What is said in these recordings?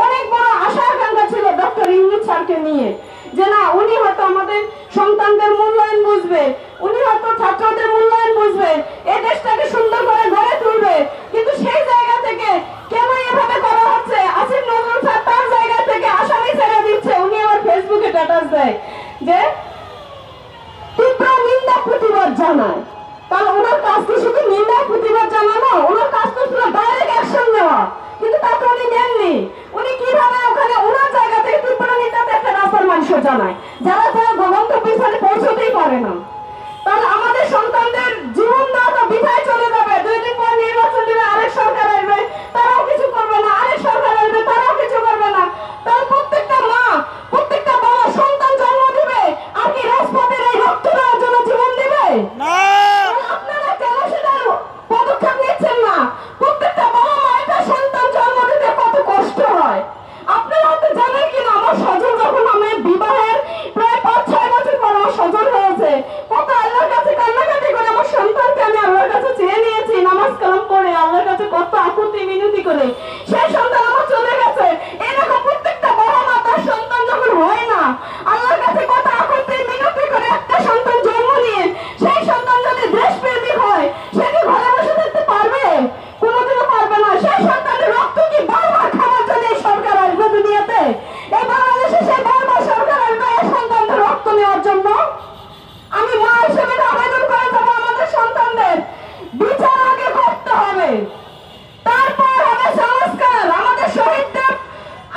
অনেক বড় আশা আকাঙ্ক্ষা ছিল ডক্টর ইউনূস স্যারকে নিয়ে, যে না উনি হয়তো আমাদের সন্তানদের মূল্যায়ন বুঝবে, উনি হয়তো ছাত্রদের মূল্যায়ন বুঝবে, এই দেশটাকে সুন্দর করে গড়ে তুলবে। কিন্তু সেই জায়গা থেকে কেন এভাবে করা হচ্ছে? আসিফ নজরুল স্যার তার জায়গা থেকে আসামি ছেড়ে দিচ্ছে। উনি আবার ফেসবুকে স্ট্যাটাস দেয় যে তীব্র নিন্দা প্রতিবাদ জানায়। তাহলে ওনার কাজ কি শুধু নিন্দা প্রতিবাদ জানানো? ওনার কাজ তো ছিল ডাইরেক্ট অ্যাকশন নেওয়া, কিন্তু তা তো উনি নেননি। উনি কিভাবে ওখানে ওনার জায়গা থেকে তীব্র নিন্দাতে একটা রাস্তার মানুষ জানায়, যারা যারা গন্তব্য স্থানে পৌঁছতেই পারে না। তাহলে আমাদের সন্তানদের জীবন দেওয়া তো বিধায় চলে যাবে। 2 দিন পর নির্বাচন দিবে, আরেক সরকার আসবে, তারাও কিছু করবে না, আরেক সরকার আসবে, তারাও কিছু করবে না। তাহলে প্রত্যেকটা মা, প্রত্যেকটা বাবা সন্তান জন্ম দিবে আর কি রাজপথের এই রক্ত দেওয়ার জন্য জীবন দিবে? আপনারা কেন সেটার পদক্ষেপ নিচ্ছেন না? প্রত্যেকটা বাবা মা একটা সন্তান জন্ম দিতে কত কষ্ট হয় আপনারা তো জানেন কিনা? আমার সজল যখন আমি বিবাহের প্রায় 5-6 বছর পর আমার সজল হয়েছে, কত আল্লাহর কাছে কান্নাকাটি করে আমার সন্তানকে আমি আল্লাহর কাছে চেয়ে নিয়েছি, নামাজ কালাম করে আল্লাহর কাছে কত আকুতি মিনতি করে। সেই সন্তান আমার চলে গেছে। এরকম প্রত্যেকটা বাবা মা তার সন্তান যখন হয় না, আল্লাহর কাছে কত আকুতি মিনতি করে একটা সন্তান জন্ম নিয়ে সেই সন্তান যদি দেশপ্রেমিক হয়, সে কি ঘরে বসে থাকতে পারবে? কোনোদিনও পারবে না। সেই সন্তানের রক্ত কি বারবার খাওয়ার জন্য এই সরকার আসবে দুনিয়াতে? এই বাংলাদেশে সেই বারবার সরকার আসবে এই সন্তানদের রক্ত নেওয়ার জন্য? আমি মা হিসেবে আবেদন করে যাবো, আমাদের সন্তানদের বিচার আগে করতে হবে, তারপর হবে সংস্কার। আমাদের শহীদদের,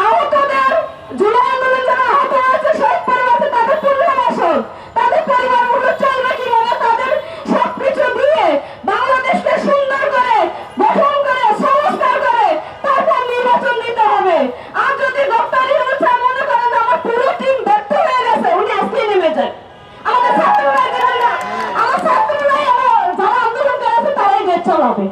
আহতদের, জুলাই আন্দোলন যারা আহত হয়েছে, শহীদ পরিবারকে তাদের পুনর্বাসন, তাদের পরিবারগুলো চলবে কিভাবে, তাদের সবকিছু দিয়ে বাংলাদেশকে সুন্দর করে গঠন করে সংস্কার করে তারপর নির্বাচন দিতে হবে। আর যদি ডক্টর ইউনূস স্যার মনে করেন যে আমার পুরো টিম ব্যর্থ হয়ে গেছে, উনি আজকে নেমে যান। আমাদের ছাত্ররা যারা আন্দোলন করেছে তারাই দেশ চালাবে।